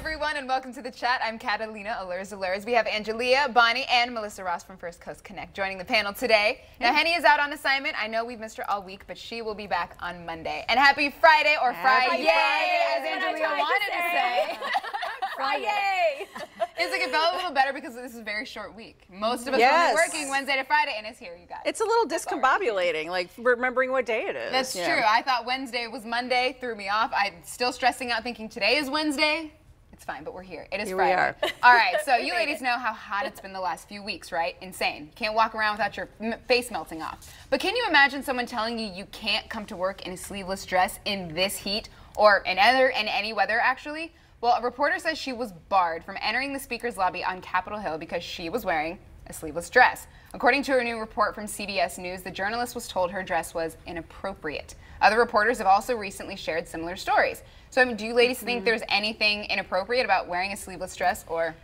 everyone, and welcome to the chat. I'm Catalina Allures. We have Angelia, Bonnie, and Melissa Ross from First Coast Connect joining the panel today. Now, Henny is out on assignment. I know we've missed her all week, but she will be back on Monday. And happy Friday, or Friday, as Angelia wanted to say. Friday! It's like it felt a little better because this is a very short week. Most of us will be working Wednesday to Friday, and it's here, you guys. It's a little discombobulating, like remembering what day it is. That's true. I thought Wednesday was Monday, threw me off. I'm still stressing out thinking today is Wednesday. It's fine, but we're here. It is here Friday. We are. All right, so you ladies know how hot it's been the last few weeks, right? Insane. Can't walk around without your face melting off. But can you imagine someone telling you you can't come to work in a sleeveless dress in this heat, or in any weather, actually? Well, a reporter says she was barred from entering the speaker's lobby on Capitol Hill because she was wearing a sleeveless dress. According to a new report from CBS News, the journalist was told her dress was inappropriate. Other reporters have also recently shared similar stories. So, I mean, do you ladies think there's anything inappropriate about wearing a sleeveless dress, or?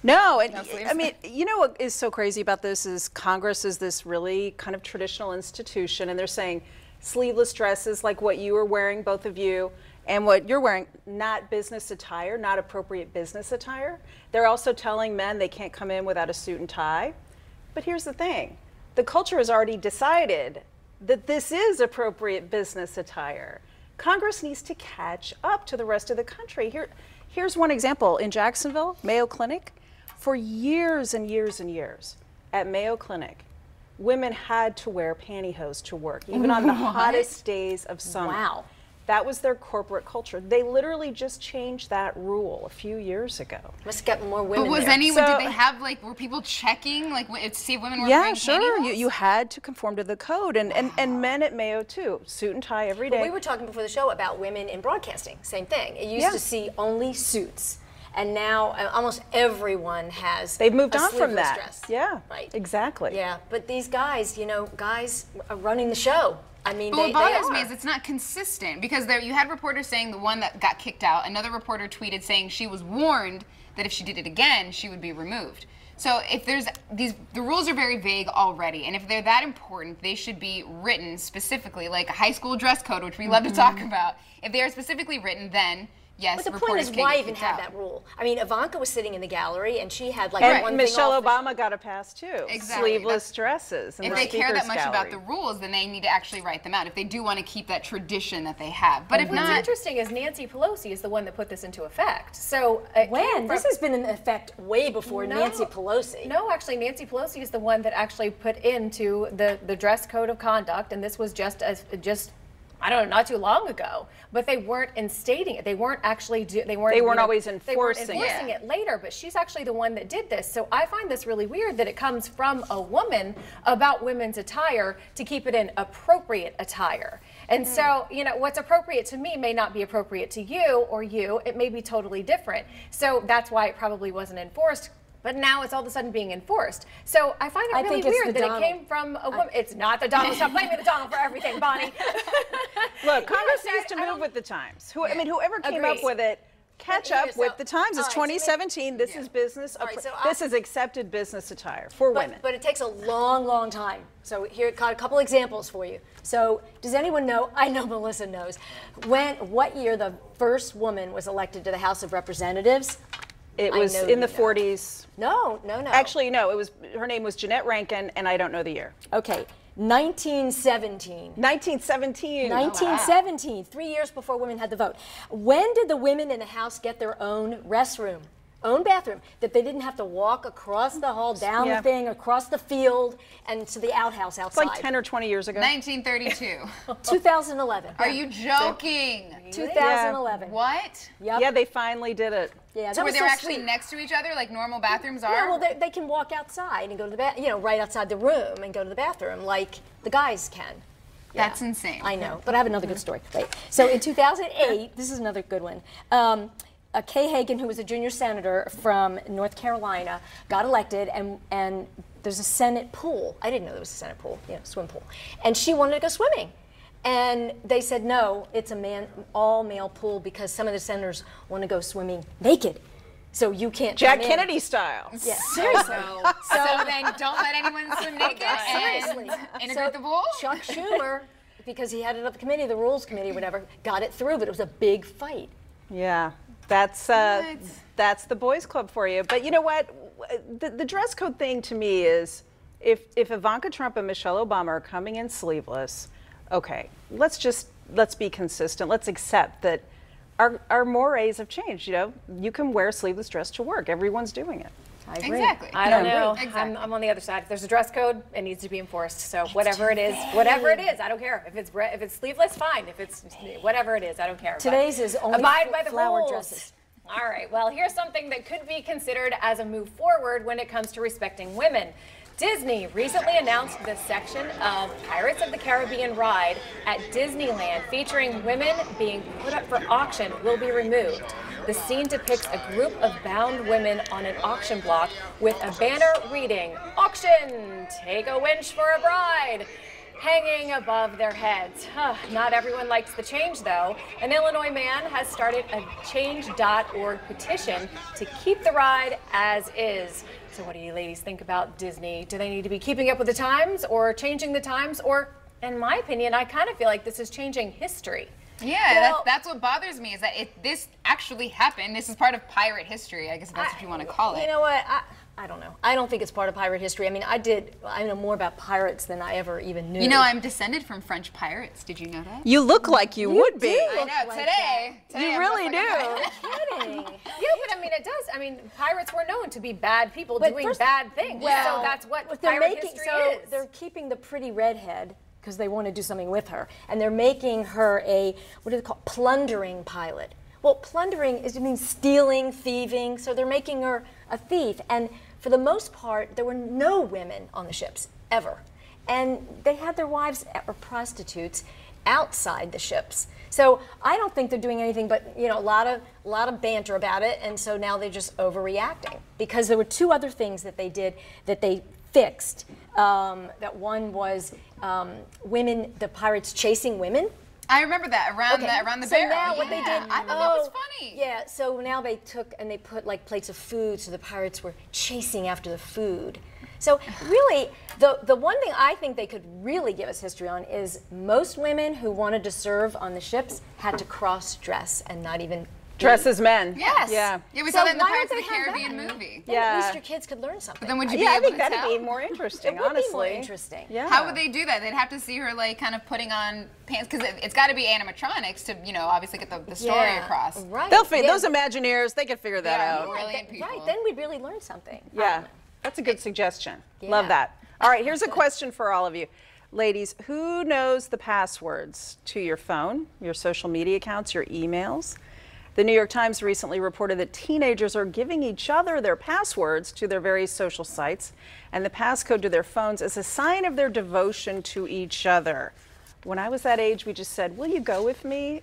No, I mean, you know what is so crazy about this is Congress is this really kind of traditional institution, and they're saying sleeveless dresses like what you are wearing, both of you, and what you're wearing, not business attire, not appropriate business attire. They're also telling men they can't come in without a suit and tie. But here's the thing. The culture has already decided that this is appropriate business attire. Congress needs to catch up to the rest of the country. Here's one example. In Jacksonville, Mayo Clinic, for years and years and years, at Mayo Clinic, women had to wear pantyhose to work, even on the hottest days of summer. Wow. That was their corporate culture. They literally just changed that rule a few years ago. Must have gotten more women. But was there. anyone, did they have, like, were people checking, like, to see if women were wearing sure. pantyhose? You had to conform to the code, and men at Mayo too, suit and tie every day. But we were talking before the show about women in broadcasting. Same thing. It used to see only suits, and now almost everyone has. They've moved a on from that. Dress. Yeah, right. Exactly. Yeah, but these guys, you know, guys are running the show. I mean, but what bothers me is it's not consistent, because you had reporters saying the one that got kicked out, another reporter tweeted saying she was warned that if she did it again, she would be removed. So if there's the rules are very vague already, and if they're that important, they should be written specifically, like a high school dress code, which we love to talk about. If they are specifically written, then yes, but the point is, why even have that rule? I mean, Ivanka was sitting in the gallery, and she had like one Michelle thing Obama got a pass too. Exactly. Sleeveless dresses. If they care that much about the rules, then they need to actually write them out. If they do want to keep that tradition that they have, but if not, what's interesting is Nancy Pelosi is the one that put this into effect. So when this has been in effect way before Nancy Pelosi. No, actually, Nancy Pelosi is the one that actually put into the dress code of conduct, and this was just I don't know, not too long ago, but they weren't instating it. They weren't actually they weren't always enforcing it later, but she's actually the one that did this. So I find this really weird that it comes from a woman about women's attire to keep it in appropriate attire. And so, you know, what's appropriate to me may not be appropriate to you or you. It may be totally different. So that's why it probably wasn't enforced. But now it's all of a sudden being enforced. So I find it really weird that it came from a woman. It's not the Donald. Stop blaming the Donald for everything, Bonnie. Look, Congress needs to move with the times. I mean, whoever came up with it, catch up with the times. It's 2017. This is business. This is accepted business attire for women. But it takes a long, long time. So here, got a couple examples for you. So does anyone know? I know Melissa knows. What year the first woman was elected to the House of Representatives? It was in the 40s. No. Actually, no. Her name was Jeanette Rankin, and I don't know the year. Okay, 1917. 1917. 1917. Wow. 3 years before women had the vote. When did the women in the House get their own restroom? Own bathroom, that they didn't have to walk across the hall, down the thing, across the field, and to the outhouse outside. It's like 10 or 20 years ago. 1932. 2011. Are you joking? 2011. What? Yep. Yeah, they finally did it. Yeah, so were they actually next to each other like normal bathrooms are? Yeah, well, they can walk outside and go to the bathroom, you know, right outside the room and go to the bathroom like the guys can. Yeah. That's insane. I know, but I have another good story. Wait. So in 2008, this is another good one. Kay Hagan, who was a junior senator from North Carolina, got elected, and there's a Senate pool. I didn't know there was a Senate pool, you know, swim pool. And she wanted to go swimming. And they said, no, it's a all-male pool because some of the senators want to go swimming naked. So you can't Jack Kennedy style. Yeah, seriously. So then don't let anyone swim naked seriously. And integrate the pool? Chuck Schumer, because he had it up the committee, the Rules Committee, whatever, got it through, but it was a big fight. Yeah. That's the boys club for you. But you know what? The dress code thing to me is, if Ivanka Trump and Michelle Obama are coming in sleeveless, okay, let's be consistent. Let's accept that our mores have changed. You know, you can wear a sleeveless dress to work. Everyone's doing it. I agree. Exactly. I don't know. Exactly. I'm on the other side. If there's a dress code, it needs to be enforced. So whatever it is, I don't care. If it's sleeveless, fine. If it's whatever it is, I don't care. Today's is only abide by the flower rules. dresses. All right. Well, here's something that could be considered as a move forward when it comes to respecting women. Disney recently announced the section of Pirates of the Caribbean ride at Disneyland featuring women being put up for auction will be removed. The scene depicts a group of bound women on an auction block with a banner reading, "Auction! Take a wench for a bride!" hanging above their heads. Not everyone likes the change, though. An Illinois man has started a change.org petition to keep the ride as is. So what do you ladies think about Disney? Do they need to be keeping up with the times or changing the times? Or, in my opinion, I kind of feel like this is changing history. Yeah, Well, that's what bothers me, is that this actually happened. This is part of pirate history, I guess if that's what you want to call it. You know what? I don't know. I don't think it's part of pirate history. I mean, I know more about pirates than I ever even knew. You know, I'm descended from French pirates. Did you know that? You look like you would be. I know, like today You I'm really just like a do. pirate. kidding. Yeah, but I mean, it does. I mean, pirates were known to be bad people But doing first- bad things. Well, so that's what they're pirate making. history So is. they're keeping the pretty redhead because they want to do something with her, and they're making her a, what do they call, plundering pilot. Well, plundering means stealing, thieving. So they're making her a thief, and for the most part, there were no women on the ships ever, and they had their wives or prostitutes outside the ships. So I don't think they're doing anything but, you know, a lot of banter about it, and so now they're just overreacting because there were two other things that they did that they fixed. That one was women, the pirates chasing women. I remember that around the so barrel. now what they did, I thought that was funny. Yeah, so now they took and they put like plates of food, so the pirates were chasing after the food. So really, the one thing I think they could really give us history on is most women who wanted to serve on the ships had to cross-dress and not even Dress as men. Yes. Yeah. Yeah, we So saw that in the why Pirates of don't the they have Caribbean that? movie. Then Yeah. at least your kids could learn something. But then would you Yeah, I be able think to that'd tell? be more interesting, It would honestly. be more interesting. Yeah. How would they do that? They'd have to see her like kind of putting on pants, because it's got to be animatronics to, you know, obviously get the story Yeah, across. Right. Those Imagineers, they could figure that Yeah, out. brilliant people. Right, then we'd really learn something. Yeah, that's a good suggestion. Yeah. Love that. All right, here's a question for all of you. Ladies, who knows the passwords to your phone, your social media accounts, your emails? The New York Times recently reported that teenagers are giving each other their passwords to their various social sites and the passcode to their phones as a sign of their devotion to each other. When I was that age, we just said, "Will you go with me?"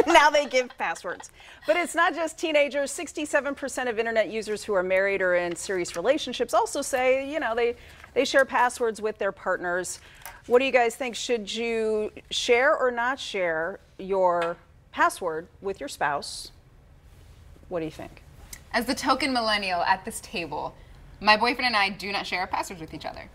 Now they give passwords. But it's not just teenagers. 67% of internet users who are married or in serious relationships also say, you know, they share passwords with their partners. What do you guys think? Should you share or not share your password with your spouse? What do you think? As the token millennial at this table, my boyfriend and I do not share our passwords with each other.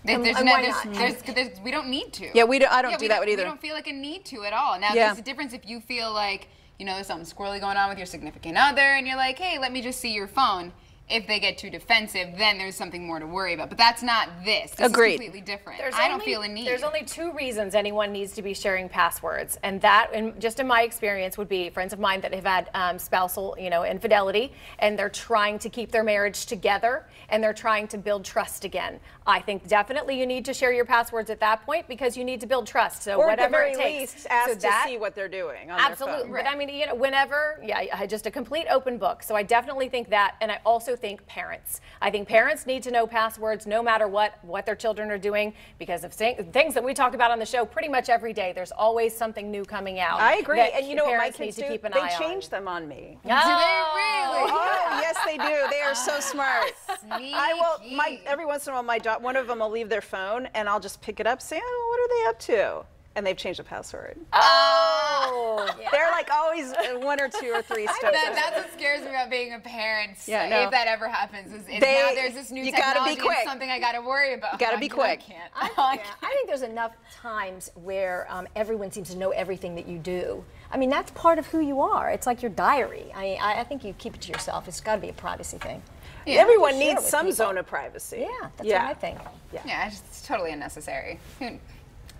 We don't need to. Yeah, I don't do that either. We don't feel like a need to at all. Now, Yeah. there's a difference if you feel like, you know, there's something squirrely going on with your significant other and you're like, hey, let me just see your phone. If they get too defensive, then there's something more to worry about. But that's not this. This Agreed. is completely different. I don't feel a need. There's only two reasons anyone needs to be sharing passwords, and that, just in my experience, would be friends of mine that have had spousal, you know, infidelity, and they're trying to keep their marriage together, and they're trying to build trust again. I think definitely you need to share your passwords at that point because you need to build trust. So Or whatever at the it very takes. least, ask So to that- see what they're doing on Absolutely. their phone. But I mean, you know, whenever, just a complete open book. So I definitely think that, and I also think parents. I think parents need to know passwords no matter what their children are doing, because of things that we talk about on the show pretty much every day. There's always something new coming out. I agree. that And you know what my parents kids need to do? keep an They eye change on. them on me. Do they really? Oh, yes, they do. They are so smart. Sneaky. Every once in a while, one of them will leave their phone, and I'll just pick it up, say, "Oh, what are they up to?" And they've changed the password. Oh, They're like always one or two or three steps. ahead. That's what scares me about being a parent. Yeah, no. If that ever happens, is now there's this new you gotta be technology quick. and something I got to worry about. You gotta be quick. I can't. I think there's enough times where everyone seems to know everything that you do. I mean, that's part of who you are. It's like your diary. I think you keep it to yourself. It's got to be a privacy thing. Yeah. Everyone Share needs with some people. zone of privacy. Yeah, that's what I think. Yeah, it's totally unnecessary.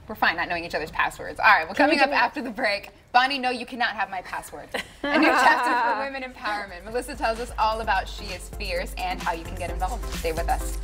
We're fine not knowing each other's passwords. All right, well, coming up after the break, Bonnie, no, you cannot have my password. A new chapter for women empowerment. Melissa tells us all about She is Fierce and how you can get involved. Stay with us.